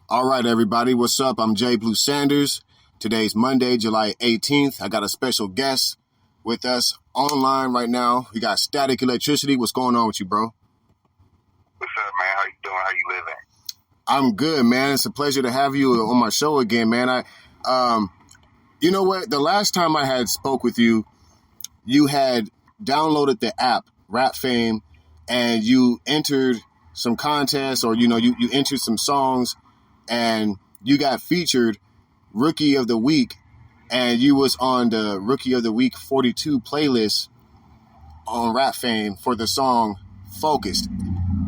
All right, everybody. What's up? I'm JBLUE Sanders. Today's Monday, July 18th. I got a special guest with us online right now. We got Static Electricity. What's going on with you, bro? What's up, man? How you doing? How you living? I'm good, man. It's a pleasure to have you on my show again, man. You know what? The last time I had spoke with you, you had downloaded the app Rap Fame, and you entered some contests, or you entered some songs, and you got featured Rookie of the Week, and you was on the Rookie of the Week 42 playlist on Rap Fame for the song Focused.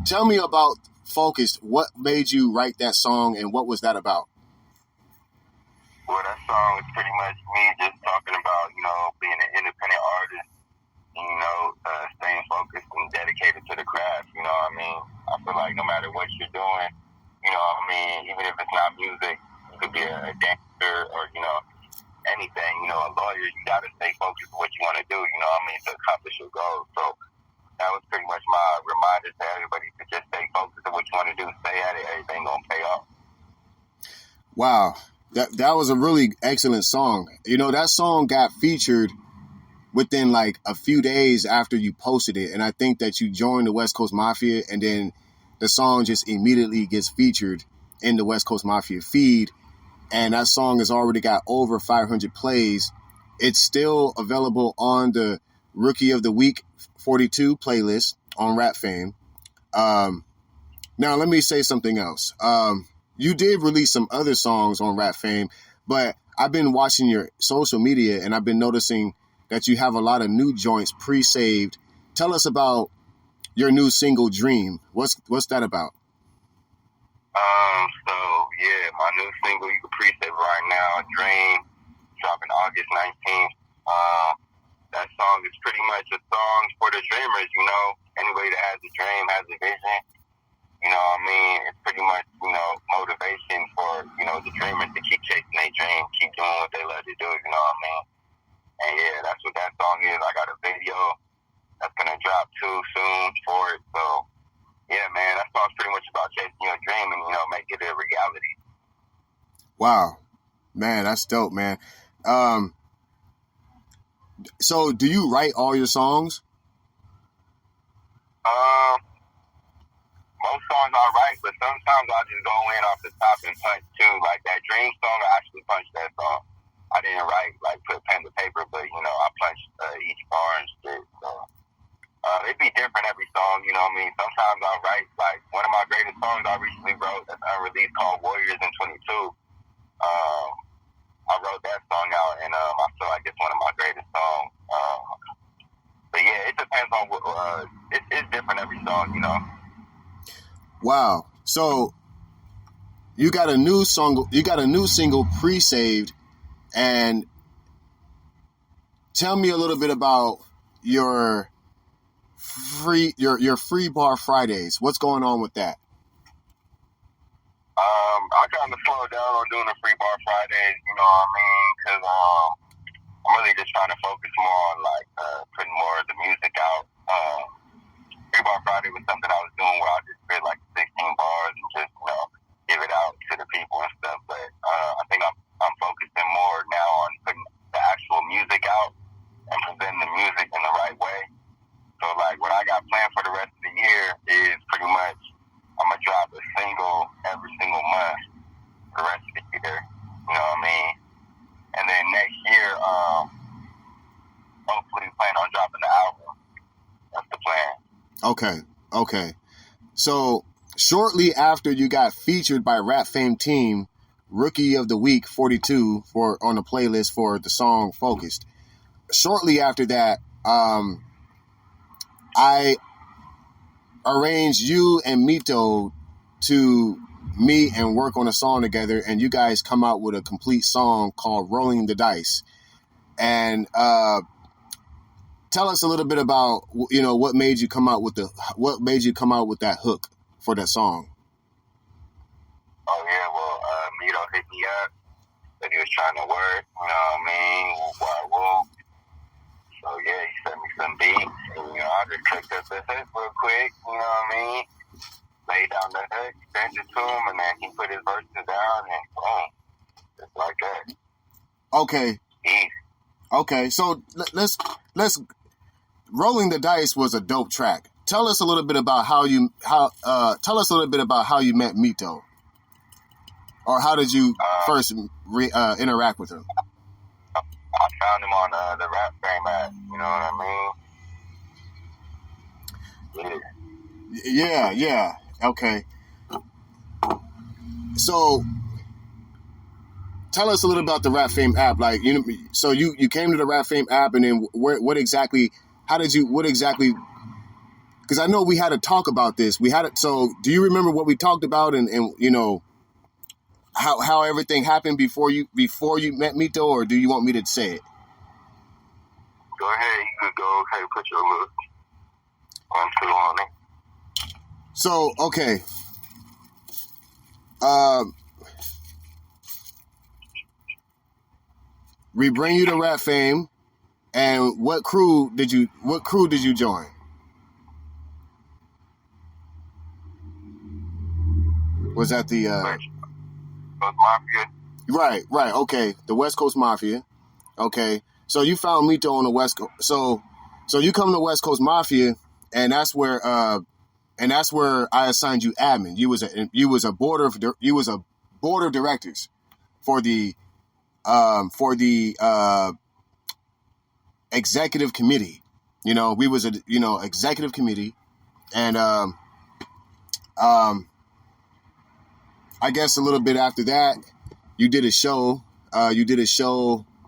Tell me about Focused. What made you write that song, and what was that about? Well, that song is pretty much me just talking about, being an independent artist, staying focused and dedicated to the craft, I feel like no matter what you're doing, even if it's not music, you could be a dancer or, anything, a lawyer, you got to stay focused on what you want to do, to accomplish your goals. So that was pretty much my reminder to everybody to just stay focused on what you want to do, stay at it, everything going to pay off. Wow. That was a really excellent song. That song got featured within like a few days after you posted it. And I think that you joined the West Coast Mafia, and then the song just immediately gets featured in the West Coast Mafia feed. And that song has already got over 500 plays. It's still available on the Rookie of the Week 42 playlist on Rap Fame. Now, let me say something else. You did release some other songs on Rap Fame, but I've been watching your social media, and I've been noticing that you have a lot of new joints pre-saved. Tell us about your new single, Dream. What's that about? My new single, you can pre-save right now, Dream, dropping August 19th. That song is pretty much a song for the dreamers, Anybody that has a dream, has a vision, it's pretty much, motivation for, the dreamers to keep chasing their dream, keep doing what they love to do, And yeah, that's what that song is. I got a video that's going to drop too soon for it. So yeah, man, that song's pretty much about chasing your dream and, make it a reality. Wow. Man, that's dope, man. So do you write all your songs? Most songs I write, but sometimes I just go in off the top and punch too. Like that Dream song, I actually punched that song. I didn't write, put pen to paper, but, I punched each bar and shit. So it'd be different every song, Sometimes I write, one of my greatest songs I recently wrote that's unreleased called Warriors in 22. I wrote that song out, and I feel like it's one of my greatest songs. But yeah, it depends on what, it's different every song, Wow. So you got a new single pre-saved, and tell me a little bit about your free bar Fridays. What's going on with that? I kind of slowed down on doing the free bar Fridays, because I'm really just trying to focus more on putting more of the music out. Free bar Friday was something I was doing where I just spit 16 bars and just give it out to the people and stuff. But I think I'm focusing more now on putting the actual music out and presenting the music in the right way. So what I got planned for the rest of the year is pretty much I'm gonna drop a single every single month for the rest of the year. You know what I mean? And then next year, hopefully we plan on dropping the album. That's the plan. Okay. So shortly after you got featured by Rap Fame Team, Rookie of the Week 42 on the playlist for the song Focused. Shortly after that, I arranged you and Mito to meet and work on a song together, and you guys come out with a complete song called Rolling the Dice. And tell us a little bit about what made you come out with that hook for that song. Oh yeah, well, Mito hit me up that he was trying to work, So yeah, he sent me some beats, and I just clicked up the hook real quick, laid down the hook, sent it to him, and then he put his verses down, and boom, just like that. Okay. Easy. Okay. So let's Rolling the Dice was a dope track. Tell us a little bit about how you met Mito, or how did you first interact with him? I found him on the Rap Fame app. You know what I mean? Yeah. Okay. So, tell us a little about the Rap Fame app. Like, so you came to the Rap Fame app, and then what exactly? Because I know we had to talk about this. So, do you remember what we talked about, and how everything happened before you met Mito, or do you want me to say it? Go ahead. You could go ahead and put your look on it. So, okay. We bring you to Rap Fame, and what crew did you join? Was that the Mafia? Right. Okay, the West Coast Mafia. Okay, so you found Mito on the West Coast. So you come to West Coast Mafia, and that's where I assigned you admin. You was a board of directors for the executive committee. We was a executive committee, and I guess a little bit after that, you did a show.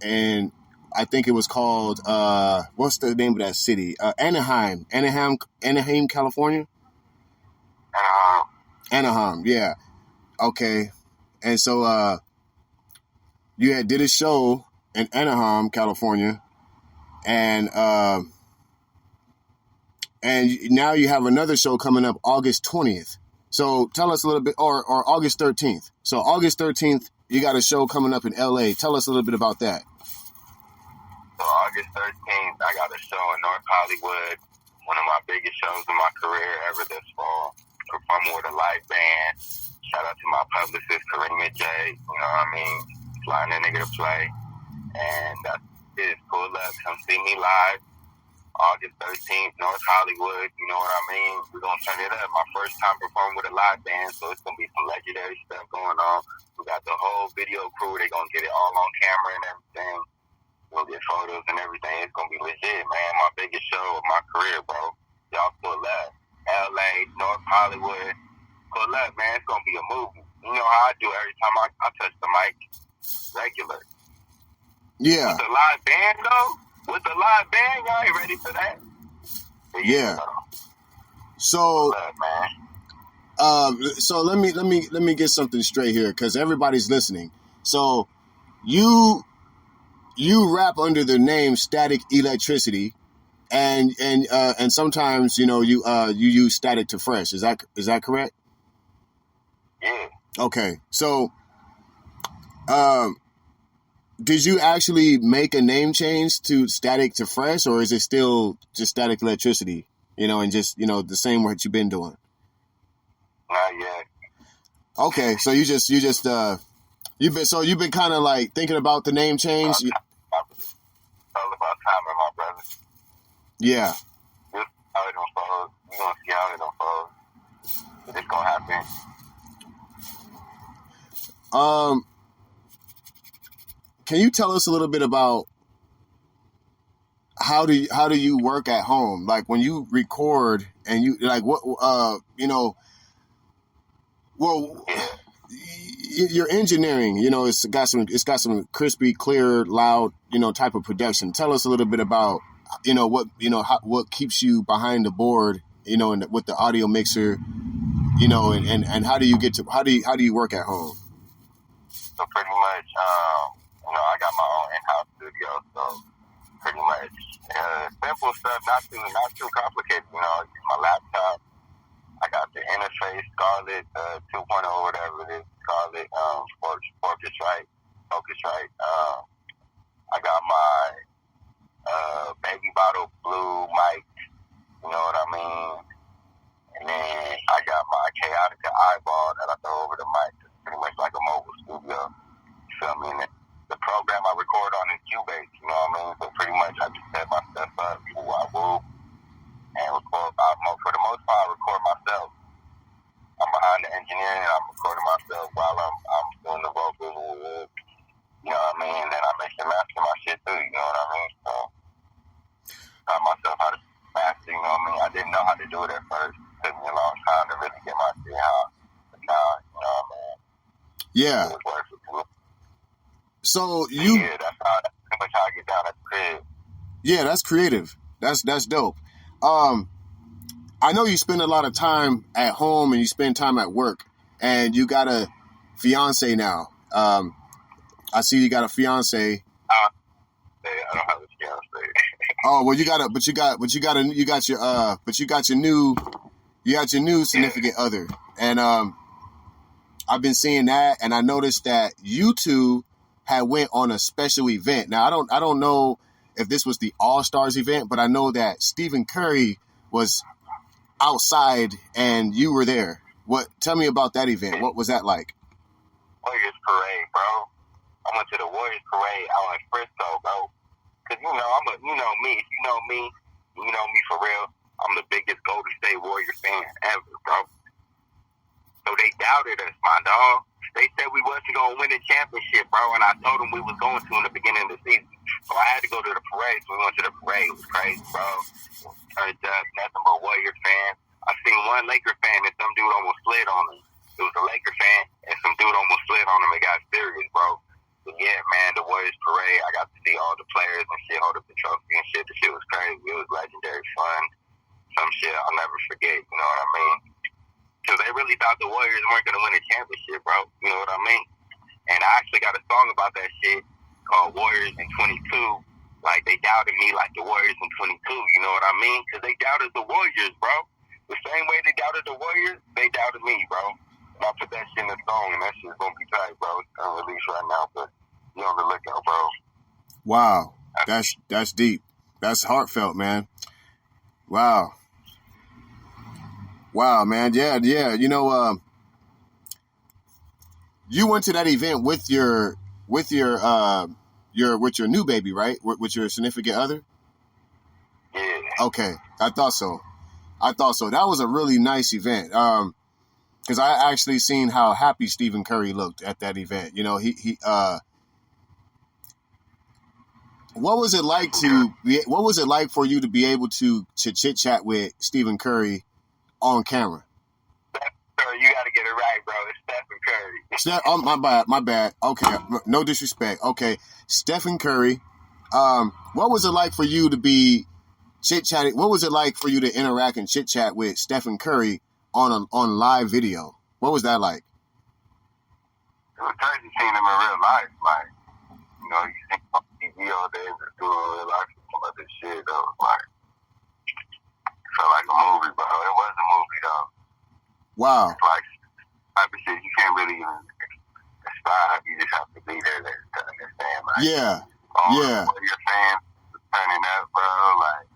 And I think it was called what's the name of that city? Anaheim, California. Anaheim, yeah. Okay, and so you did a show in Anaheim, California, and now you have another show coming up August 20th. So tell us a little bit, or August 13th. So August 13th, you got a show coming up in LA. Tell us a little bit about that. So August 13th, I got a show in North Hollywood, one of my biggest shows in my career ever this fall, performing with a live band. Shout out to my publicist, Karima J. You know what I mean? Flying that nigga to play. And that's it. Pull up, come see me live. August 13th, North Hollywood, you know what I mean? We're going to turn it up. My first time performing with a live band, so it's going to be some legendary stuff going on. We got the whole video crew. They're going to get it all on camera and everything. We'll get photos and everything. It's going to be legit, man. My biggest show of my career, bro. Y'all pull up. LA, North Hollywood. Pull up, man. It's going to be a movie. You know how I do every time I touch the mic. Regular. Yeah. With the live band, though? With the live band, y'all ain't ready for that. Yeah. So, so let me get something straight here, because everybody's listening. So, you rap under the name Static Electricity, and sometimes you use Static to Fresh. Is that correct? Yeah. Okay. So, did you actually make a name change to Static to Fresh, or is it still just Static Electricity? And just the same what you've been doing. Not yet. Okay, so you've been kind of like thinking about the name change. All about timing, my brother. Yeah. Just how it unfolds. We're gonna see how it unfolds. It's gonna happen. Can you tell us a little bit about how do you work at home? Like when you record and you like what your engineering, it's got some crispy, clear, loud, type of production. Tell us a little bit about what keeps you behind the board, and with the audio mixer, and how do you work at home? So pretty much, I got my own in-house studio, so pretty much simple stuff, not too complicated. Use my laptop. I got the interface, Scarlett 2.0, whatever it is, Scarlett Focusrite. I got my baby bottle blue mic, you know what I mean? And then I got my KI over the mic. It's pretty much like a mobile studio. You feel me? And the program I record on is Cubase, you know what I mean? So pretty much I just set my stuff up, woo, and record. For the most part, I record myself. I'm behind the engineering, and I'm recording myself while I'm doing the vocals. You know what I mean? And then I mix and master my shit too, you know what I mean? So taught myself how to master, you know what I mean? I didn't know how to do it at first. It took me a long time to really get my shit out. But now, you know what I mean? Yeah. It was worth it to me. So you... Yeah, that's pretty much how I get down at the crib. Yeah, that's creative. That's dope. I know you spend a lot of time at home and you spend time at work, and you got a fiance now. I see you got a fiance. I don't have a fiance. Oh well, you got your new significant other, and I've been seeing that, and I noticed that you two had went on a special event. Now I don't know if this was the All-Stars event, but I know that Stephen Curry was outside and you were there. Tell me about that event. What was that like? Warriors Parade, bro. I went to the Warriors Parade out in Frisco, bro. Cause you know me. If you know me for real. I'm the biggest Golden State Warrior fan ever, bro. So they doubted us, my dog. They said we wasn't gonna win a championship, bro, and I told them we was going to in the beginning of the season. So I had to go to the parade. So we went to the parade. It was crazy, bro. Turned up, nothing but Warrior fans. I seen one Laker fan and some dude almost slid on him. It was a Laker fan and some dude almost slid on him and got serious, bro. But yeah, man, the Warriors Parade, I got to see all the players and shit hold up the trophy and shit. The shit was crazy. It was legendary fun. Some shit I'll never forget, you know what I mean? Because they really thought the Warriors weren't going to win a championship, bro. You know what I mean? And I actually got a song about that shit called Warriors in 22. Like, they doubted me like the Warriors in 22, you know what I mean? Because they doubted the Warriors, bro. The same way they doubted the Warriors, they doubted me, bro. And I put that shit in the song, and that shit's going to be tight, bro. It's unreleased right now, but you on the lookout, bro. Wow. That's deep. That's heartfelt, man. Wow. Wow, man. Yeah. You know, you went to that event with your new baby, right? With your significant other? Yeah. Okay. I thought so. That was a really nice event. Because I actually seen how happy Stephen Curry looked at that event. You know, what was it like for you to be able to chit chat with Stephen Curry on camera? You got to get it right, bro. It's Stephen Curry. Oh, my bad. Okay, no disrespect. Okay, Stephen Curry. What was it like for you to be chit-chatting? What was it like for you to interact and chit-chat with Stephen Curry on live video? What was that like? It was crazy seeing him in real life. Like, you know, you think on TV all day, just doing real life some other shit, though. Like, it felt like a movie, bro. It was a movie, though. Wow. It's like, type of shit you can't really even describe. You just have to be there to understand. Like, yeah. Your fans turning up, bro. Like,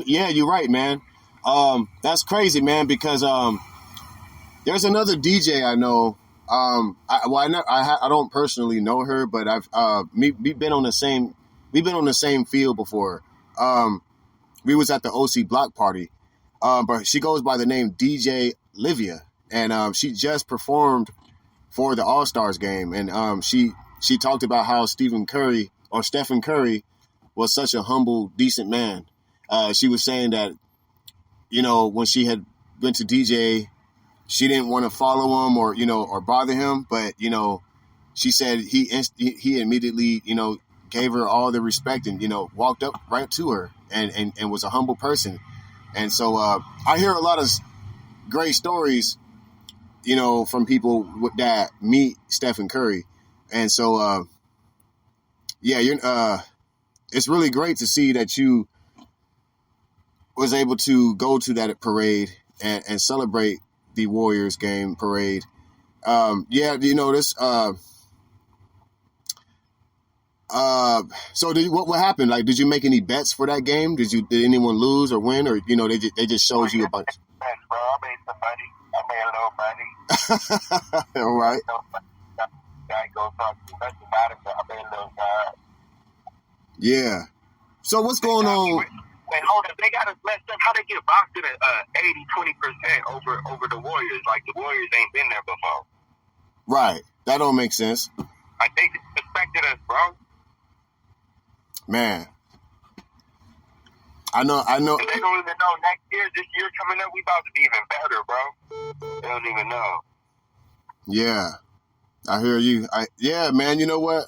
yeah, you're right, man. That's crazy, man, because there's another DJ I know. I don't personally know her, but we've been on the same field before. We was at the OC block party. But she goes by the name DJ Livia, and she just performed for the All-Stars game, and she talked about how Stephen Curry was such a humble, decent man. She was saying that, you know, when she had went to DJ, she didn't want to follow him or bother him, but you know, she said he immediately, you know, gave her all the respect and, you know, walked up right to her and was a humble person. And so I hear a lot of great stories, you know, from people that meet Stephen Curry. And so, it's really great to see that you was able to go to that parade and celebrate the Warriors game parade. You know, this. So what happened? Like, did you make any bets for that game? Did anyone lose or win, or you know they just showed you a bunch? Bets, bro. I made some money. no money. All right. No money. Guy go talk to nothing about it, but I made a little guy. Yeah. So what's going on? Wait, hold up. They got us messed up. How they get boxed at 80-20% over the Warriors? Like the Warriors ain't been there before. Right. That don't make sense. Like they disrespected us, bro. Man. I know. And they don't even know this year coming up, we about to be even better, bro. They don't even know. Yeah. I hear you. Yeah, man, you know what?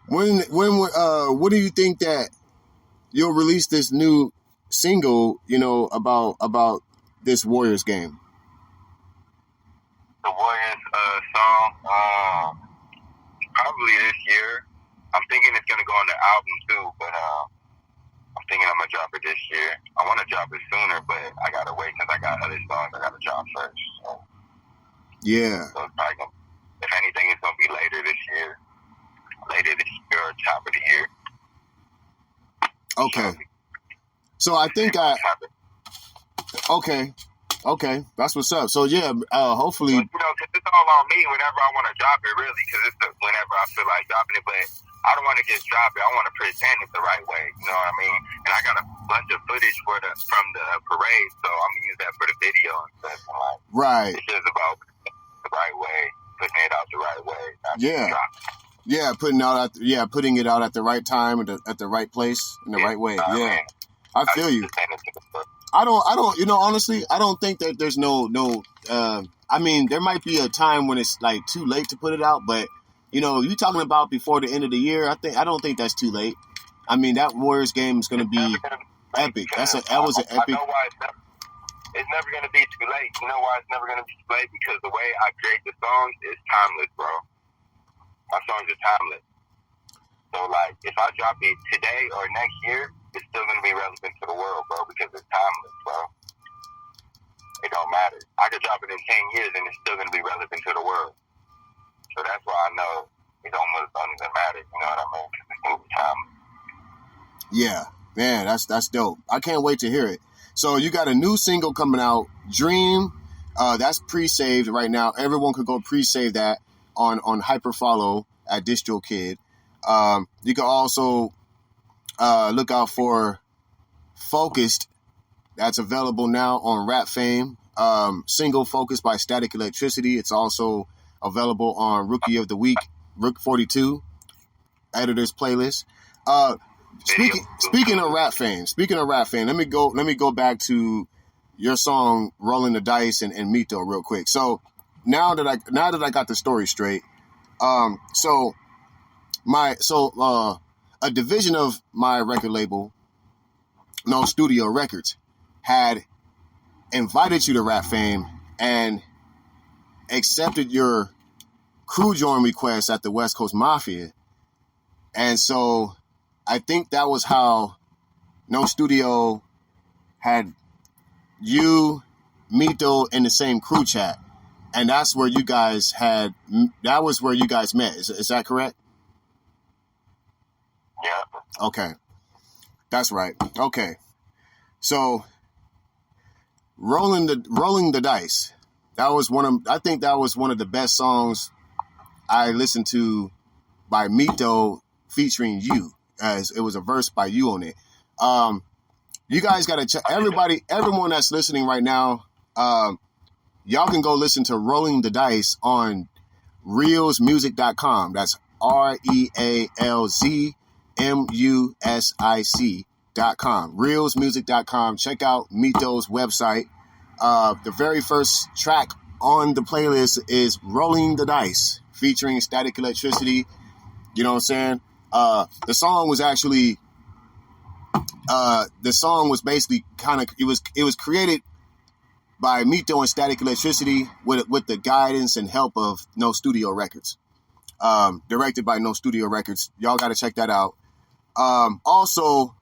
What do you think that you'll release this new single, about this Warriors game? The Warriors song, probably this year. I'm thinking it's gonna go on the album too, but I'm thinking I'm gonna drop it this year. I want to drop it sooner, but I gotta wait because I got other songs I gotta drop first. So. Yeah. So it's probably if anything, it's gonna be later this year or top of the year. Okay. So I think Okay, that's what's up. So yeah, hopefully. But, cause it's all on me whenever I want to drop it, really, because it's whenever I feel like dropping it. But I don't want to just drop it. I want to present it the right way. You know what I mean? And I got a bunch of footage from the parade, so I'm gonna use that for the video and stuff. And like, right. It's just about the right way, putting it out the right way. Yeah, putting it out at the right time at the right place in the right way. Yeah, I feel you. I don't, honestly, I don't think that there's no, I mean, there might be a time when it's like too late to put it out, but you talking about before the end of the year, I don't think that's too late. I mean, that Warriors game is going to be epic. That was an epic. I know why it's never going to be too late. You know why it's never going to be too late? Because the way I create the songs is timeless, bro. My songs are timeless. So, like, if I drop it today or next year, it's still going to be relevant to the world, bro, because it's timeless, bro. It don't matter. I could drop it in 10 years and it's still going to be relevant to the world. So that's why I know it almost don't even matter, you know what I mean? Because it's going to be timeless. Yeah, man, that's dope. I can't wait to hear it. So you got a new single coming out, Dream. That's pre-saved right now. Everyone could go pre-save that on Hyperfollow at DistroKid. You can also look out for Focused. That's available now on Rap Fame. Single Focused by Static Electricity. It's also available on Rookie of the Week, Rook 42, Editor's Playlist. Speaking of Rap Fame, let me go back to your song "Rolling the Dice" and Mito real quick. So now that I got the story straight, a division of my record label, No Studio Records, had invited you to Rap Fame and accepted your crew join request at the West Coast Mafia, and so I think that was how No Studio had you, Mito, in the same crew chat, and that's where you guys met. Is that correct? Yeah. Okay, that's right. Okay, so rolling the dice. I think that was one of the best songs I listened to by Mito featuring you, as it was a verse by you on it. You guys got to check. Everyone that's listening right now, y'all can go listen to Rolling the Dice on reelsmusic.com. That's RealsMusic.com. Reelsmusic.com. Check out Mito's website. The very first track on the playlist is Rolling the Dice featuring Static Electricity. You know what I'm saying? The song was actually basically it was created by Mito and Static Electricity with the guidance and help of No Studio Records. Directed by No Studio Records. Y'all got to check that out. Also,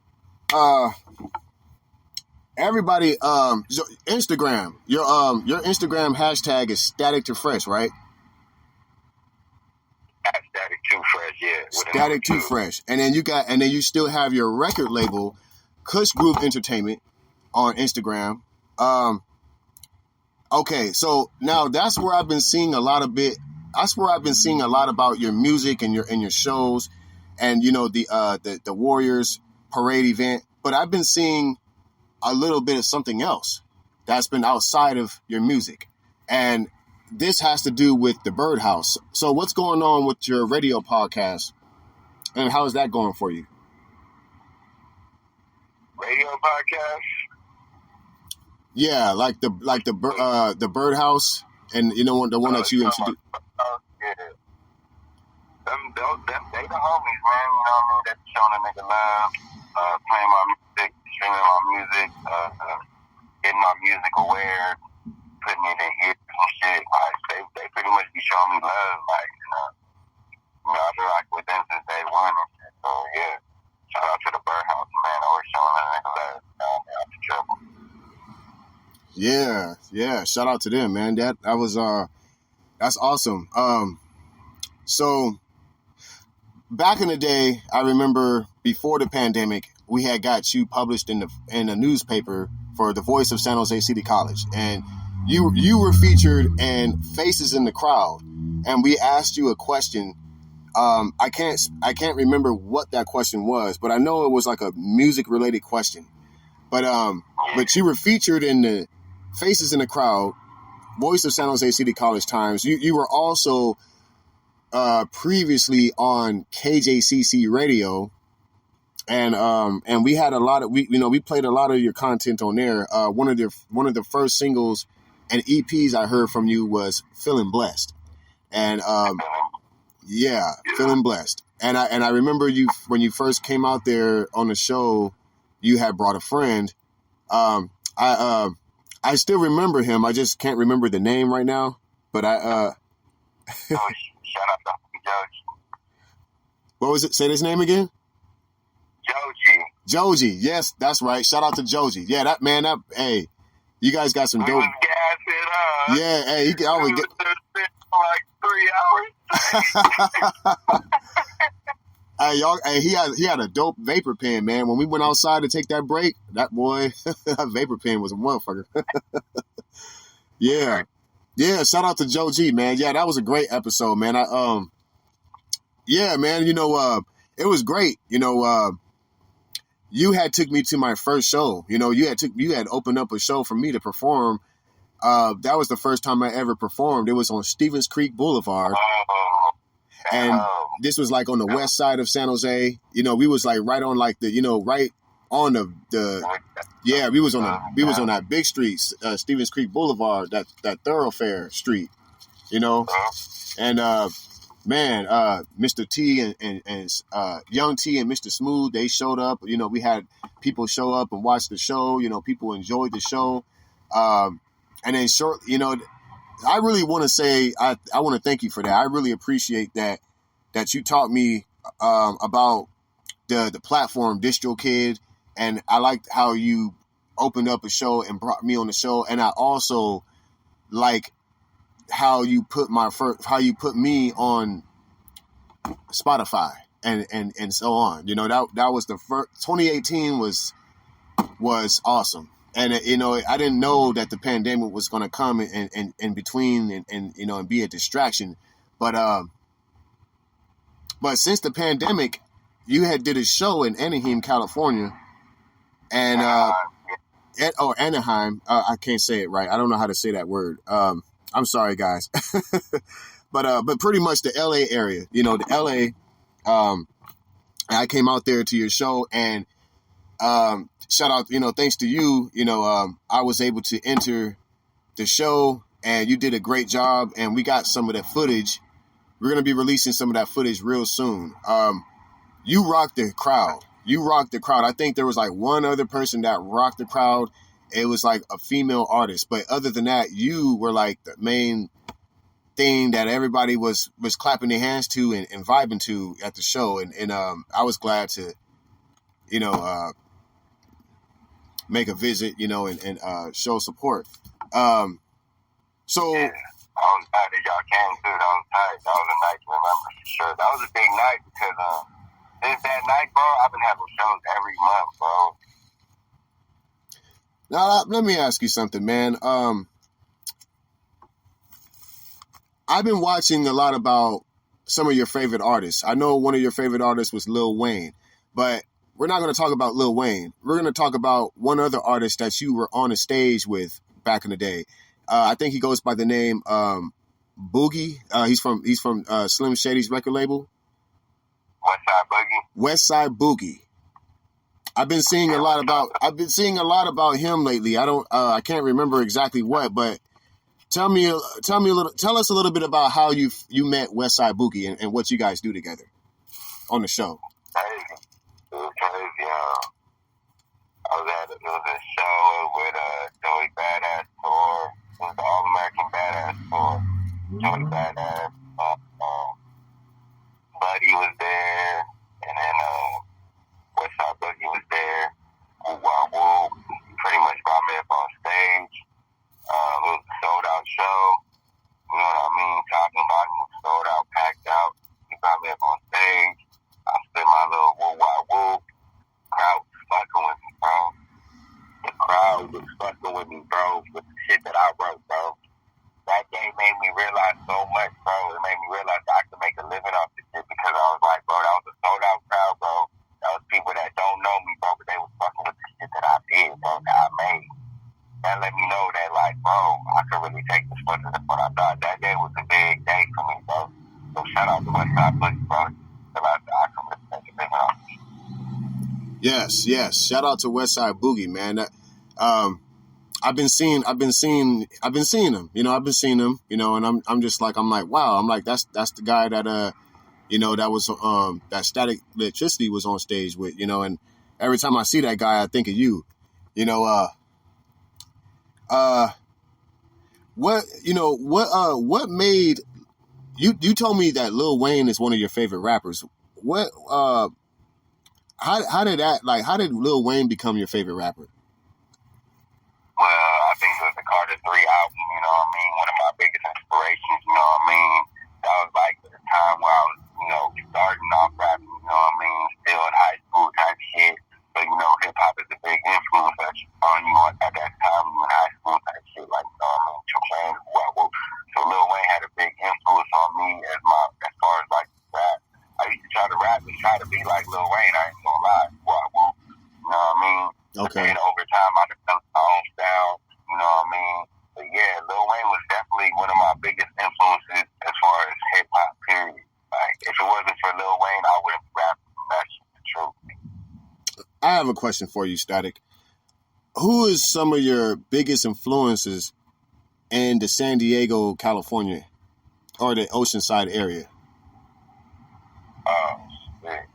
everybody, Instagram. Your Instagram hashtag is Static to Fresh, right? Static Too Fresh, yeah. Static Too Fresh, and then you still have your record label, Kush Group Entertainment, on Instagram. Okay, so now that's where I've been seeing a lot of bit. That's where I've been seeing a lot about your music and your shows, and the Warriors parade event. But I've been seeing a little bit of something else that's been outside of your music, and this has to do with the Birdhouse. So what's going on with your radio podcast, and how is that going for you? Radio podcast. Yeah, like the Birdhouse, and the one that you introduced. Yeah. They the homies, man. You know what I mean? That's showing a nigga love, playing my music, streaming my music, getting my music aware, putting it in ears and shit. Like they pretty much be showing me love. Like I've been like with them since day one and shit. So yeah, shout out to the Birdhouse, man. Always showing a nigga love. Out the trouble. Yeah. Shout out to them, man. That's awesome. So back in the day, I remember before the pandemic, we had got you published in a newspaper for the Voice of San Jose City College, and you were featured in Faces in the Crowd, and we asked you a question. I can't remember what that question was, but I know it was like a music related question. But you were featured in the Faces in the Crowd, Voice of San Jose City College Times. You were also previously on KJCC Radio, and we had a lot of we played a lot of your content on there. One of the first singles and EPs I heard from you was "Feeling Blessed," and "Feeling Blessed." And I remember you when you first came out there on the show. You had brought a friend. I still remember him. I just can't remember the name right now. But shout out to Joji. What was it? Say his name again. Joji. Yes, that's right. Shout out to Joji. Yeah, that man. Hey, you guys got some dope. Was gassing up. Yeah, hey, he could always get like 3 hours. Hey, y'all, hey, he had a dope vapor pen, man. When we went outside to take that break, that boy, that vapor pen was a motherfucker. Yeah. Shout out to Joe G, man. Yeah, that was a great episode, man. Yeah, man. It was great. You had took me to my first show. You had opened up a show for me to perform. That was the first time I ever performed. It was on Stevens Creek Boulevard. And this was like on the west side of San Jose. We was like right on like right on we was on that big street, Stevens Creek Boulevard, that thoroughfare street, and man, Mr. T and Young T and Mr. Smooth, they showed up. We had people show up and watch the show. People enjoyed the show. And then I really want to say I want to thank you for that. I really appreciate that you taught me about the platform DistroKid, and I liked how you opened up a show and brought me on the show, and I also like how you put me on Spotify and so on. That was the first. 2018 was awesome. And, I didn't know that the pandemic was going to come in between and be a distraction. But since the pandemic, you had did a show in Anaheim, California, and Anaheim. I can't say it right. I don't know how to say that word. I'm sorry, guys. but pretty much the LA area, the LA. I came out there to your show, and shout out, thanks to you, I was able to enter the show, and you did a great job, and we got some of that footage. We're going to be releasing some of that footage real soon. You rocked the crowd. I think there was like one other person that rocked the crowd. It was like a female artist. But other than that, you were like the main thing that everybody was clapping their hands to and vibing to at the show. And I was glad to, make a visit, and show support. So yeah, I was glad that y'all came through. That was tight. That was a night to remember for sure. That was a big night because since that night, bro, I've been having shows every month, bro. Now let me ask you something, man. I've been watching a lot about some of your favorite artists. I know one of your favorite artists was Lil Wayne, but we're not going to talk about Lil Wayne. We're going to talk about one other artist that you were on a stage with back in the day. I think he goes by the name Boogie. He's from Slim Shady's record label. West Side Boogie. I've been seeing a lot about him lately. I can't remember exactly what, but tell us a little bit about how you met West Side Boogie and what you guys do together on the show. Crazy. It was crazy. I was at a show with Joey Badass tour. It was the All American Badass tour. Joey Badass. Buddy was there, and then Westside Boogie was there. Woo Wah Woo. Pretty much brought me up on stage. It was a sold out show. You know what I mean? Talking about it was sold out, packed out. He brought me up on stage. I spit my little Woo Wah Woo. Crowd was fucking with me, bro. The crowd was fucking with me, bro, with the shit that I wrote, bro. That day made me realize so much, bro. It made me realize that I could make a living off this shit because I was like, bro, that was a sold out crowd, bro. That was people that don't know me, bro, but they was fucking with the shit that I did, bro, that I made. That let me know that, like, bro, I could really take this further than what I thought. That day was a big day for me, bro. So shout out to Westside Boogie, bro. Realized that I could really make a living off this shit. Yes. Shout out to West Side Boogie, man. I've been seeing him. You know, I've been seeing him. You know, and I'm like, wow. I'm like, that's the guy that you know, that was that Static Electricity was on stage with. You know, and every time I see that guy, I think of you. You know, what made you told me that Lil Wayne is one of your favorite rappers. What how did Lil Wayne become your favorite rapper? Well, I think it was the Carter 3 album, you know what I mean? One of my biggest inspirations, you know what I mean? That was like the time where I was, you know, starting off rapping, you know what I mean? Still in high school type shit. But, you know, hip hop is a big influence on you at that time in high school type shit. Like, you know what I mean? Trump, so Lil Wayne had a big influence on me as far as like rap. I used to try to rap and try to be like Lil Wayne, I ain't gonna lie. You know what I mean? Okay. And over time, I developed my own style. You know what I mean? But yeah, Lil Wayne was definitely one of my biggest influences as far as hip hop. Period. Like, if it wasn't for Lil Wayne, I wouldn't be rapping. That's the truth. I have a question for you, Static. Who is some of your biggest influences in the San Diego, California, or the Oceanside area? Oh shit.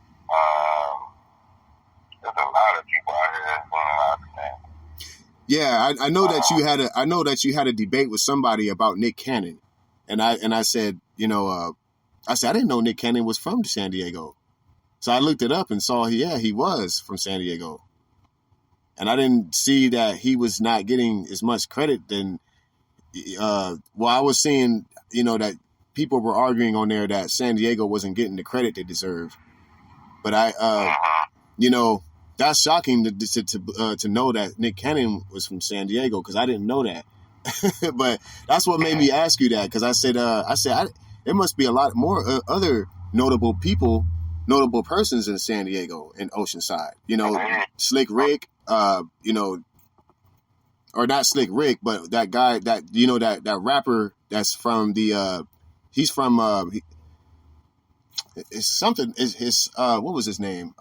There's a lot of people out here that's doing a lot of things. Yeah, I know that you had a debate with somebody about Nick Cannon, and I said, you know, I didn't know Nick Cannon was from San Diego, so I looked it up and saw he was from San Diego, and I didn't see that he was not getting as much credit than. I was seeing, you know, that people were arguing on there that San Diego wasn't getting the credit they deserve, but you know. That's shocking to know that Nick Cannon was from San Diego because I didn't know that. But that's what made me ask you that because I said there must be a lot more other notable persons in San Diego and Oceanside. You know, Slick Rick. You know, or not Slick Rick, but that guy that you know that rapper that's from the he's from it's something is his what was his name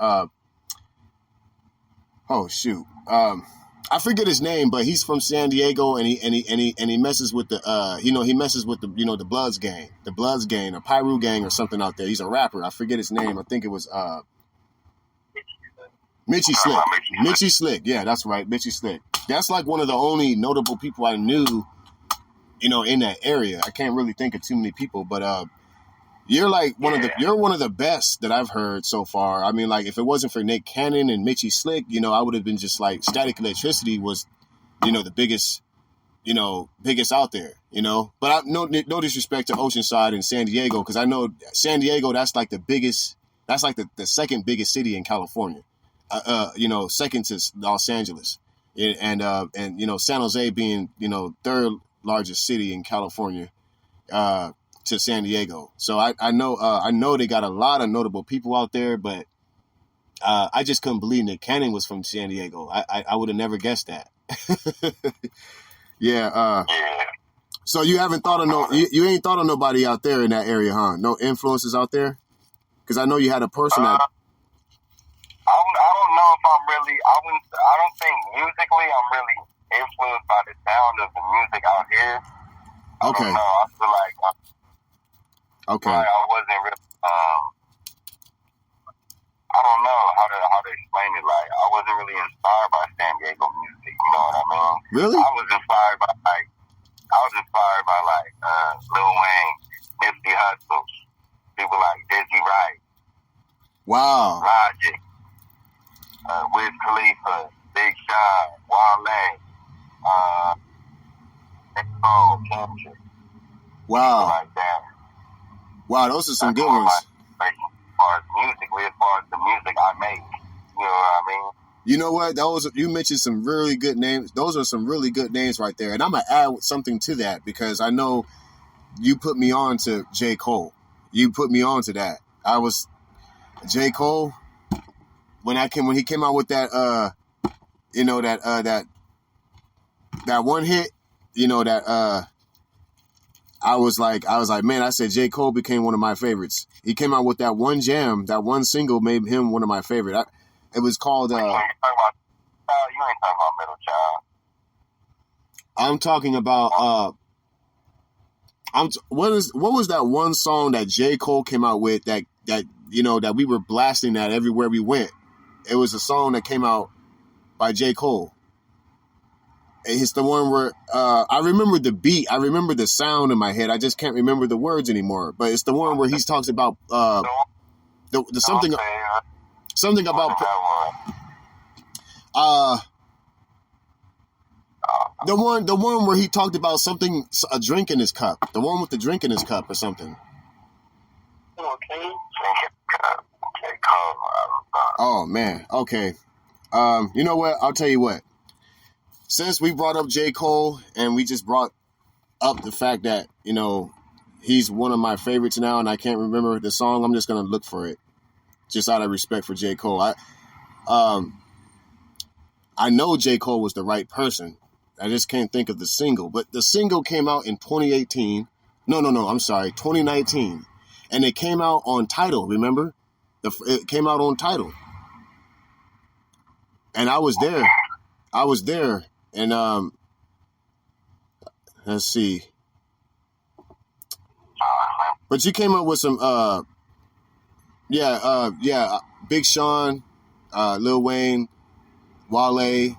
Oh shoot! I forget his name, but he's from San Diego, and he messes with the he messes with the the Bloods gang, or Pyru gang, or something out there. He's a rapper. I forget his name. I think it was Mitchie Slick. Mitchie Slick. Yeah, that's right, Mitchie Slick. That's like one of the only notable people I knew, in that area. I can't really think of too many people, but you're like you're one of the best that I've heard so far. I mean, like if it wasn't for Nick Cannon and Mitchie Slick, I would have been just like Static Electricity was, the biggest, biggest out there, But no disrespect to Oceanside and San Diego, because I know San Diego, that's like the biggest, that's like the second biggest city in California, second to Los Angeles, and San Jose being third largest city in California. to San Diego. So I know they got a lot of notable people out there, but I just couldn't believe Nick Cannon was from San Diego. I would have never guessed that. Yeah. So you haven't thought of you ain't thought of nobody out there in that area, huh? No influences out there? Because I know you had a person that. I don't know if I'm really. I don't think musically I'm really influenced by the sound of the music out here. Okay. I don't know. I feel like. Okay. Like I wasn't really. I don't know how to explain it. Like I wasn't really inspired by San Diego music. You know what I mean? Really? I was inspired by Lil Wayne, Nipsey Hussle, people like Dizzy Wright, Wow. Logic, Wiz Khalifa, Big Sean, Wale, Nicole, Kendrick, Wow. like that. Wow, those are some That's good one of ones. my favorites as far as musically, as far as the music I make. You know what I mean? You know what? You mentioned some really good names. Those are some really good names right there. And I'm gonna add something to that because I know you put me on to J. Cole. You put me on to that. I was J. Cole when he came out with that that one hit, I was like, man, I said J. Cole became one of my favorites. He came out with that one jam, that one single made him one of my favorite. It was called. You ain't talking about Middle Child. I'm talking about. What was that one song that J. Cole came out with that we were blasting that everywhere we went? It was a song that came out by J. Cole. It's the one where I remember the beat, I remember the sound in my head. I just can't remember the words anymore. But it's the one where he talks about the something about the one where he talked about a drink in his cup. The one with the drink in his cup or something. Oh man, okay. You know what? I'll tell you what. Since we brought up J. Cole and we just brought up the fact that, he's one of my favorites now and I can't remember the song, I'm just going to look for it just out of respect for J. Cole. I know J. Cole was the right person. I just can't think of the single. But the single came out in 2018. No, I'm sorry, 2019. And it came out on Tidal, remember? It came out on Tidal. And I was there. And let's see. But you came up with some Big Sean, Lil Wayne, Wale,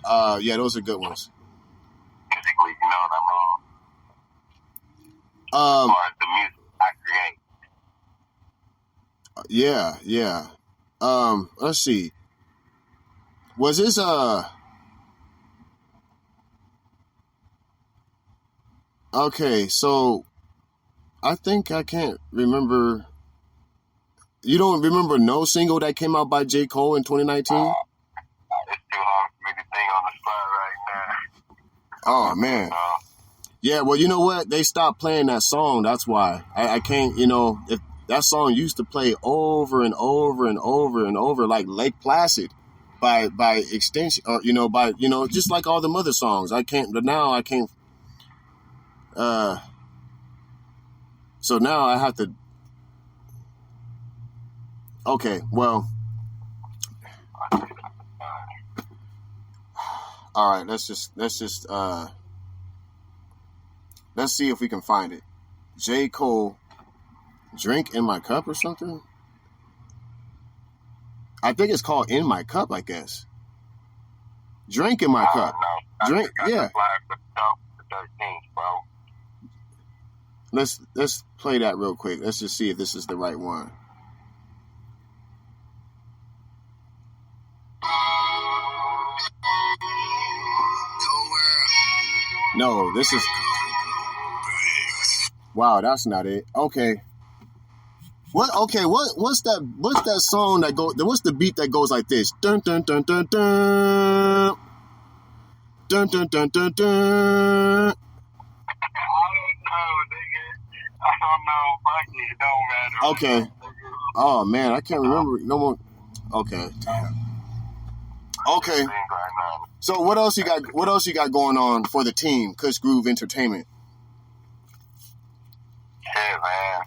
those are good ones. Musically, you know what I mean? As far as the music I create. Let's see. Was this okay, so I think I can't remember. You don't remember no single that came out by J. Cole in 2019? It's too hard for me to think on the spot right now. Oh, man. Yeah, well, you know what? They stopped playing that song. That's why. I can't, if that song used to play over and over and over and over like Lake Placid by extension, or, just like all the other songs. But now I can't. So now I have to. Okay, well. All right, let's see if we can find it. J. Cole, Drink in My Cup or something? I think it's called In My Cup, I guess. Drink in My Cup. Drink, yeah. Let's play that real quick. Let's just see if this is the right one. No, this is. Wow, that's not it. Okay. What? Okay. What's that? What's that song that go? What's the beat that goes like this? Dun dun dun dun dun. Dun dun dun dun dun. I don't know, nigga. I exactly. It don't matter. Okay. Oh man, I can't remember no more. Okay. Damn. Okay. So what else you got? What else you got going on for the team, Kush Groove Entertainment? Shit, man.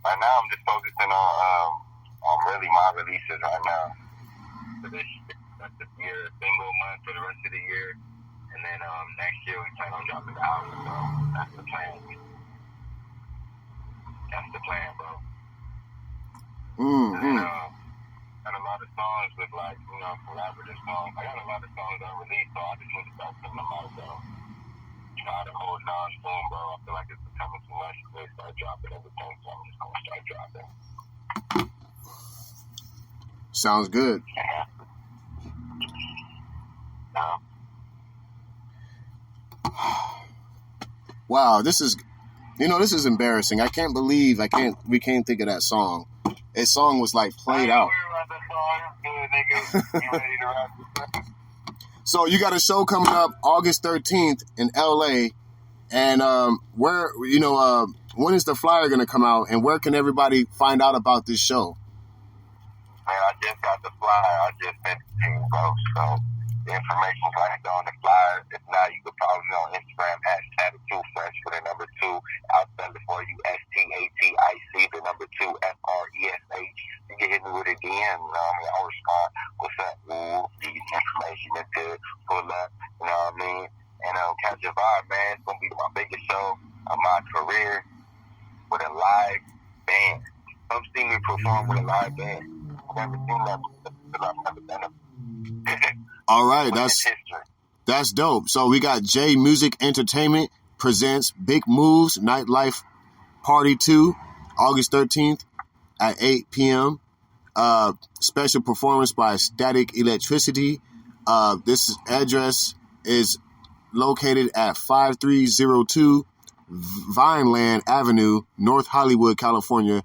Right now, I'm just focusing on really my releases right now. For this year, single month for the rest of the year, and then next year we plan on dropping the album. So that's the plan. That's the plan, bro. Mm-hmm. And got a lot of songs with collaborative songs. I got a lot of songs unreleased, so I just need to start putting them out. So the whole non-boom, bro. I feel like it's becoming too much to start dropping everything, so I'm just gonna start dropping. Sounds good. Wow, this is embarrassing. I can't believe we can't think of that song. That song was like played out. So you got a show coming up August 13th in LA, and when is the flyer gonna come out, and where can everybody find out about this show? Man, I just got the flyer. I just sent it to you, bro. So the information's right there on the flyer. If not, you could follow me on Instagram @Static2Fresh with the number 2. I'll spell it for you. STATIC, the number 2, FRESH. You can hit me with a DM. You know what I mean? I'll respond. What's up, man? These information is good. Pull up. You know what I mean? And catch a vibe, man. It's gonna be my biggest show of my career with a live band. Come see me perform with a live band. I've never seen that because I've never done it. All right, that's dope. So we got J Music Entertainment presents Big Moves Nightlife Party 2, August 13th at 8 p.m. Special performance by Static Electricity. This address is located at 5302 Vineland Avenue, North Hollywood, California,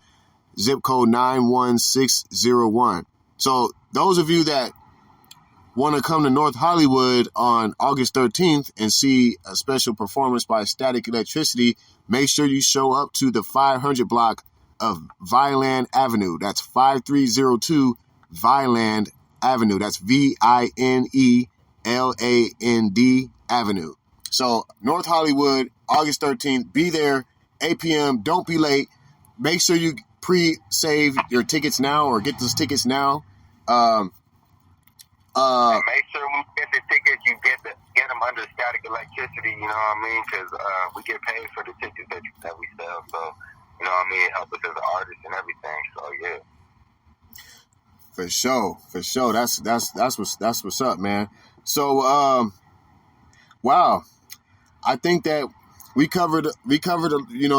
zip code 91601. So those of you that want to come to North Hollywood on August 13th and see a special performance by Static Electricity, make sure you show up to the 500 block of Vineland Avenue. That's 5302 Vineland Avenue. That's Vineland Avenue. So North Hollywood, August 13th, be there, 8 p.m. Don't be late. Make sure you pre-save your tickets now or get those tickets now. And make sure when you get the tickets, you get them under Static Electricity, you know what I mean? Because we get paid for the tickets that we sell. So, you know what I mean? It helps us as artists and everything. So, yeah. For sure. That's what's up, man. So, wow. I think that we covered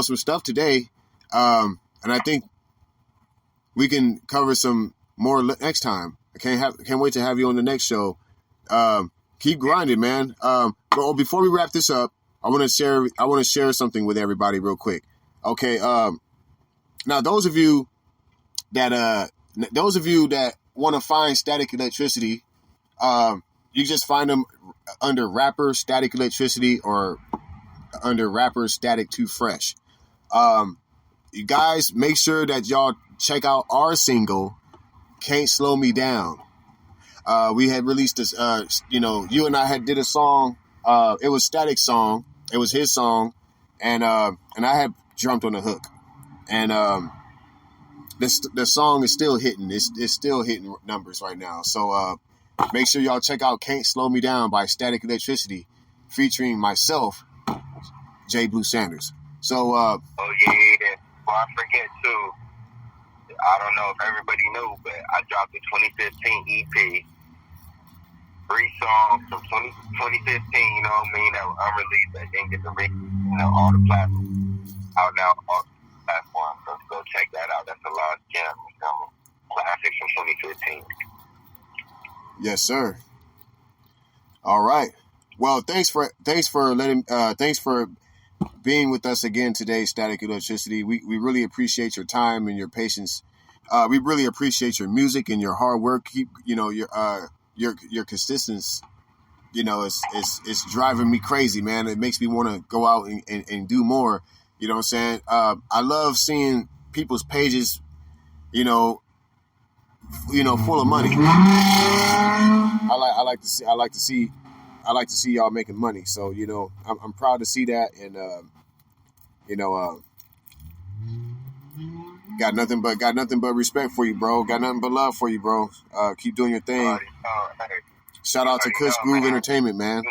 some stuff today. And I think we can cover some more next time. I can't wait to have you on the next show. Keep grinding, man. But before we wrap this up, I want to share something with everybody real quick. Okay. Now those of you that want to find Static Electricity, you just find them under rapper Static Electricity or under rapper Static2Fresh. You guys make sure that y'all check out our single, Can't Slow Me Down. We had released this, you and I had did a song. It was Static's song. It was his song. And I had jumped on the hook. And the song is still hitting. It's still hitting numbers right now. So make sure y'all check out Can't Slow Me Down by Static Electricity, featuring myself, JBLUE Sanders. So, oh yeah. Well, I forget too. I don't know if everybody knew, but I dropped the 2015 EP. 3 songs from 2015, you know what I mean, that were unreleased. I didn't get to reach, all the platforms. Out now on all the platforms. So go check that out. That's a lost gem. Classics from 2015. Yes, sir. All right. Well, thanks for being with us again today, Static Electricity. We really appreciate your time and your patience. We really appreciate your music and your hard work. Keep your consistency. It's driving me crazy, man. It makes me want to go out and do more. You know what I'm saying? I love seeing people's pages, full of money. I like to see y'all making money. So, I'm proud to see that. And, got nothing but respect for you, bro. Got nothing but love for you, bro. Keep doing your thing. Shout out to Kush Groove Entertainment, man. Day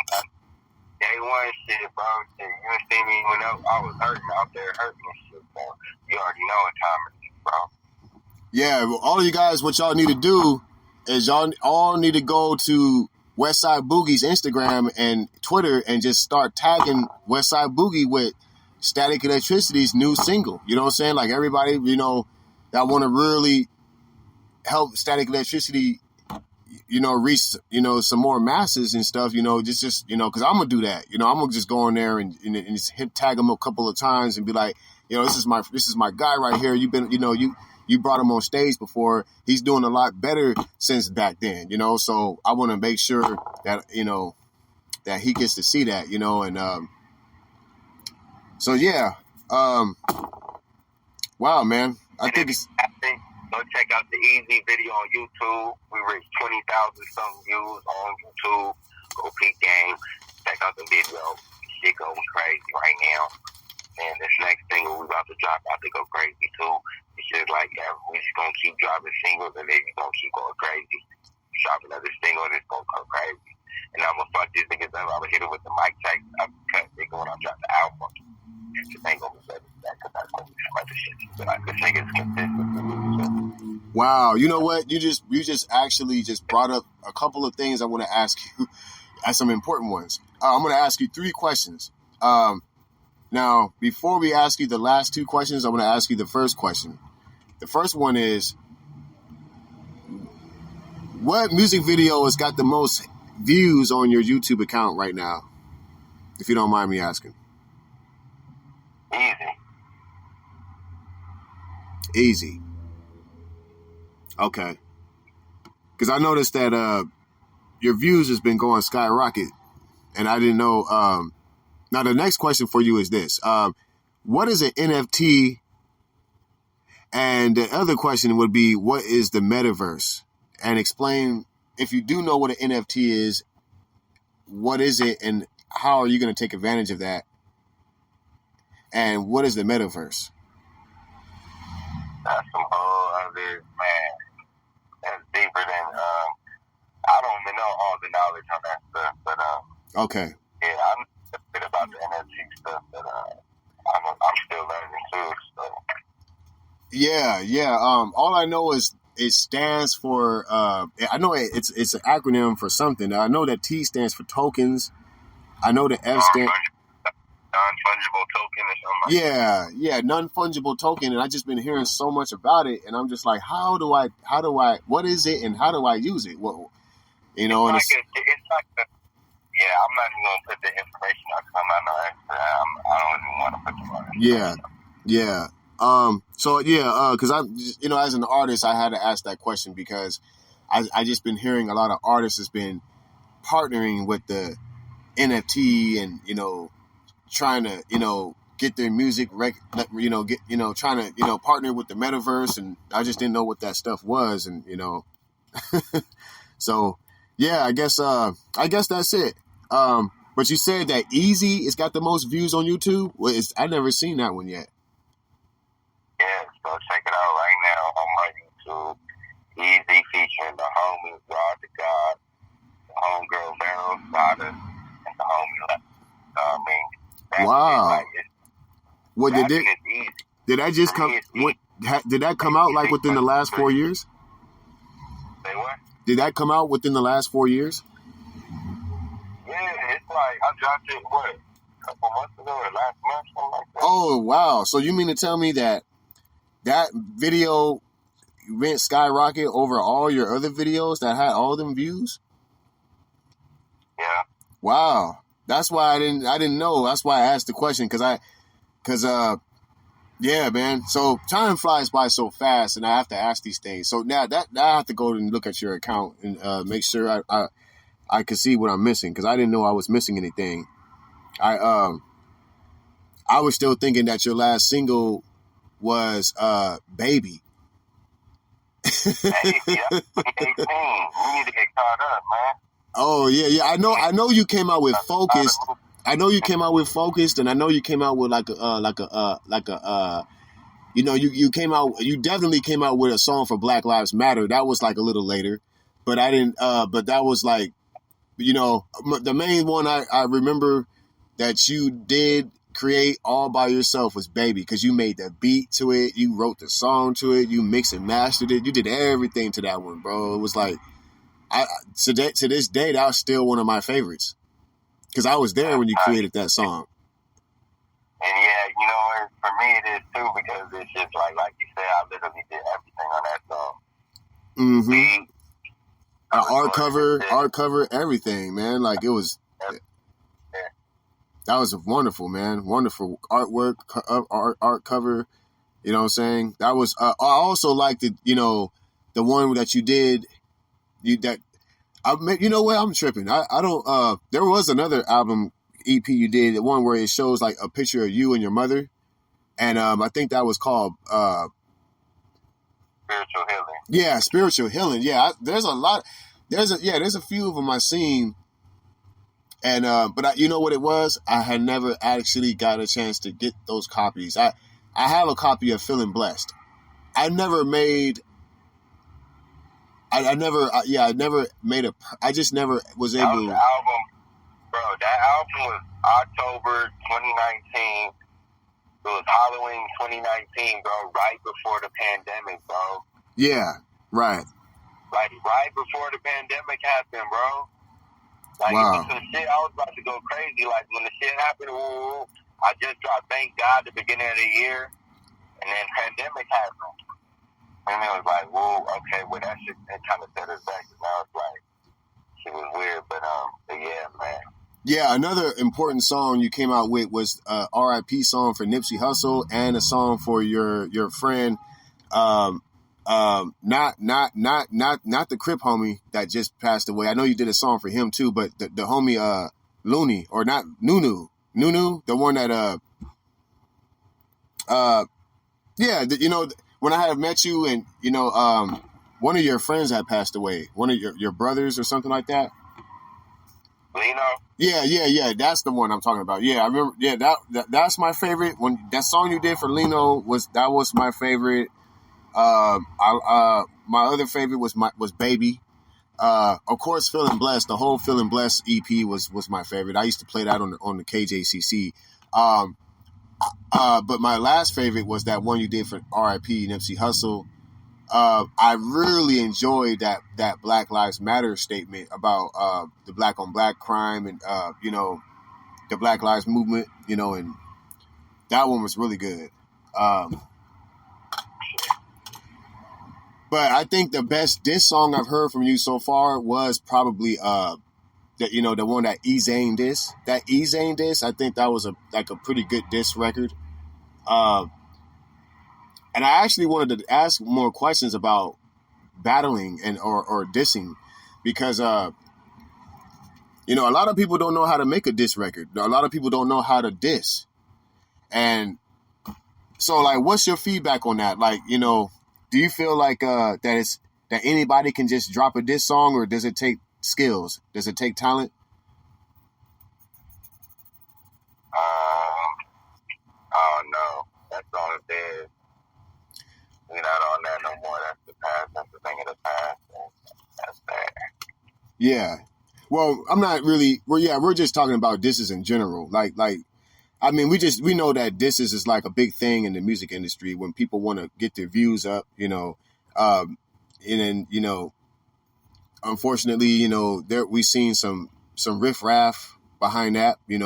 one shit, bro. Shit, you didn't see me when I was hurting out there, hurting and shit, bro. You already know what time it is, bro. Yeah, well, all of you guys, what y'all need to do is y'all all need to go to Westside Boogie's Instagram and Twitter and just start tagging Westside Boogie with Static Electricity's new single. You know what I'm saying? Like everybody, that want to really help Static Electricity, reach, some more masses and stuff, just because I'm going to do that. I'm going to just go in there and just tag him a couple of times and be like, this is my guy right here. You've been, you brought him on stage before. He's doing a lot better since back then, so I want to make sure that, that he gets to see that, and, so yeah, wow, man, I think go check out the Easy video on YouTube. We reached 20,000 something views on YouTube. Go peep game. Check out the video. Shit going crazy right now. And this next single we about to drop out to go crazy too. It's just like that. We just gonna keep dropping singles and then we gonna keep going crazy. Drop another single and it's gonna go crazy. And I'm gonna fuck these niggas up. I'm gonna hit it with the mic check. I'm cut nigga when I drop the album. It ain't gonna be better than that because that's gonna be some other shit. But like this nigga's consistent. Wow, you know what? You just actually just brought up a couple of things I want to ask you, as some important ones. I'm going to ask you 3 questions. Now, before we ask you the last 2 questions, I'm going to ask you the first question. The first one is, what music video has got the most views on your YouTube account right now? If you don't mind me asking. Easy. Okay. Because I noticed that your views has been going skyrocket, and I didn't know. Now, the next question for you is this. What is an NFT? And the other question would be, what is the metaverse? And explain, if you do know what an NFT is, what is it, and how are you going to take advantage of that? And what is the metaverse? That's some whole other, man. That's deeper than, I don't even know all the knowledge on that stuff, but, okay. Yeah, I know a bit about the NFT stuff, but, I'm still learning too, so. Yeah. All I know is it stands for, I know it's an acronym for something. I know that T stands for tokens. I know the F stands. Non-fungible token or something. Yeah, non-fungible token, and I just been hearing so much about it, and I'm just like, how do I, what is it, and how do I use it? Well, it's like I'm not even gonna put the information out because I'm not an expert. I don't even want to put the on. Yeah. Because I, as an artist, I had to ask that question because I just been hearing a lot of artists has been partnering with the NFT and trying to get their music trying to partner with the metaverse, and I just didn't know what that stuff was, and so yeah, I guess that's it. But you said that Easy has got the most views on YouTube. Well, I've never seen that one yet. Yeah, so check it out right now on my YouTube. Easy featuring the homie Rod the God, the homegirl Barrel Sada, and the homie Wow. What did that just come? Did that come out like within the last 4 years? Say what? Did that come out within the last 4 years? Yeah, it's like I dropped it a couple months ago or last month, something like that. Oh wow! So you mean to tell me that video went skyrocket over all your other videos that had all them views? Yeah. Wow. That's why I didn't know. That's why I asked the question, yeah, man. So time flies by so fast, and I have to ask these things. So now that I have to go and look at your account and make sure I can see what I'm missing, because I didn't know I was missing anything. I I was still thinking that your last single was Baby. Hey, that's 2018. We need to get caught up, man. Oh yeah. I know you came out with Focused. I know you came out with Focused, and I know you came out with you came out. You definitely came out with a song for Black Lives Matter. That was like a little later, but I didn't. But that was like, the main one I remember that you did create all by yourself was Baby, because you made the beat to it, you wrote the song to it, you mixed and mastered it, you did everything to that one, bro. It was like, to this day, that's still one of my favorites, because I was there when you created that song. And yeah, for me it is too, because it's just like you said, I literally did everything on that song. Mm-hmm. Art cover, everything, man. Like, it was. That was wonderful, man. Wonderful artwork, art cover. You know what I'm saying? That was. I also liked it. The one that you did. You know what? I'm tripping. I don't. There was another album EP you did, the one where it shows like a picture of you and your mother, and I think that was called Spiritual Healing. Yeah, Spiritual Healing. Yeah, there's a lot. There's a few of them I've seen. And but you know what it was? I had never actually got a chance to get those copies. I have a copy of Feeling Blessed. I never made I just never was able. That was the album, bro. That album was October 2019. It was Halloween 2019, bro. Right before the pandemic, bro. Yeah, right. Like right before the pandemic happened, bro. Like, wow. It was some shit, I was about to go crazy. Like, when the shit happened, I just dropped Thank God the beginning of the year, and then pandemic happened. And it was like, okay, that shit, it kind of set us back. And now it's like, shit was weird, but yeah, man. Yeah, another important song you came out with was R.I.P. song for Nipsey Hussle, and a song for your friend, not the Crip homie that just passed away. I know you did a song for him too, but the homie Looney, or not Nunu, the one that when I had met you, and one of your friends had passed away, one of your brothers or something like that. Lino? Yeah. That's the one I'm talking about. Yeah, I remember. Yeah, that's my favorite. When that song you did for Lino was my favorite. My other favorite was Baby. Of course, Feeling Blessed. The whole Feeling Blessed EP was my favorite. I used to play that on the KJCC. But my last favorite was that one you did for R.I.P. Nipsey Hussle. I really enjoyed that Black Lives Matter statement about the black on black crime, and the Black Lives Movement. And that one was really good. But I think the best diss song I've heard from you so far was probably the one that E-Zane diss. That E-Zane diss, I think that was a pretty good diss record. And I actually wanted to ask more questions about battling and or dissing, because a lot of people don't know how to make a diss record. A lot of people don't know how to diss. And so, like, what's your feedback on that? Like, do you feel like that anybody can just drop a diss song, or does it take skills? Does it take talent? Oh no, that song is dead. We're not on that no more. That's the past. That's the thing of the past. That's that. Yeah. Well, I'm not really. We're just talking about disses in general. Like. I mean, we know that disses is like a big thing in the music industry when people want to get their views up, and then, unfortunately, there we've seen some riffraff behind that, we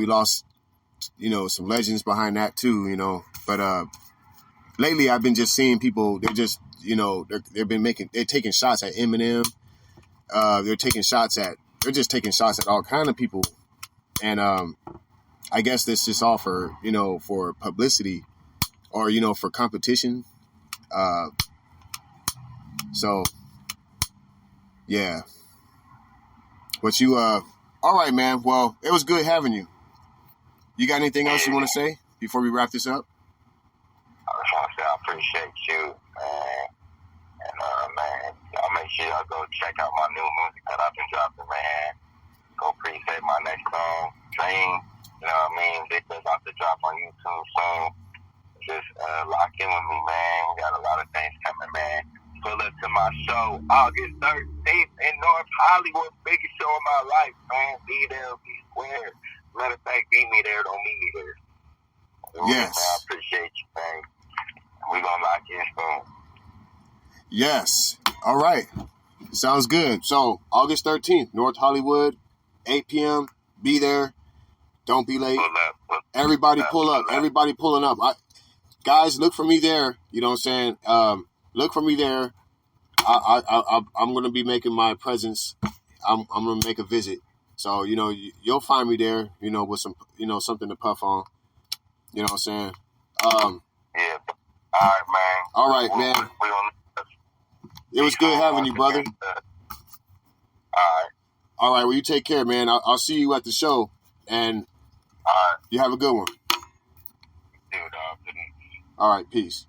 lost, some legends behind that too, but lately I've been just seeing people, they're just, they're taking shots at Eminem. They're just taking shots at all kind of people. And, I guess this just all for, for publicity, or, for competition. So, yeah. But you, all right, man. Well, it was good having you. You got anything else you want to say before we wrap this up? I was trying to say I appreciate you, man. And, man, y'all make sure y'all go check out my new music that I've been dropping, man. Go appreciate my next song, Dream. You know what I mean? Videos about to drop on YouTube, so just lock in with me, man. We got a lot of things coming, man. Pull up to my show August 13th in North Hollywood, biggest show of my life, man. Be there, be square. Matter of fact, beat me there, don't meet me there. Yes. Man, I appreciate you, man. We gonna lock in soon. Yes. All right. Sounds good. So August 13th, North Hollywood, 8 p.m. Be there. Don't be late. Everybody pull up. Everybody pulling up. Guys, look for me there. You know what I'm saying? Look for me there. I'm going to be making my presence. I'm going to make a visit. So, you know, you'll find me there, you know, with some, you know, something to puff on. You know what I'm saying? Yeah. All right, man. All right, man. It was good having you, brother. All right, well, you take care, man. I'll see you at the show, and you have a good one. Dude, all right, peace.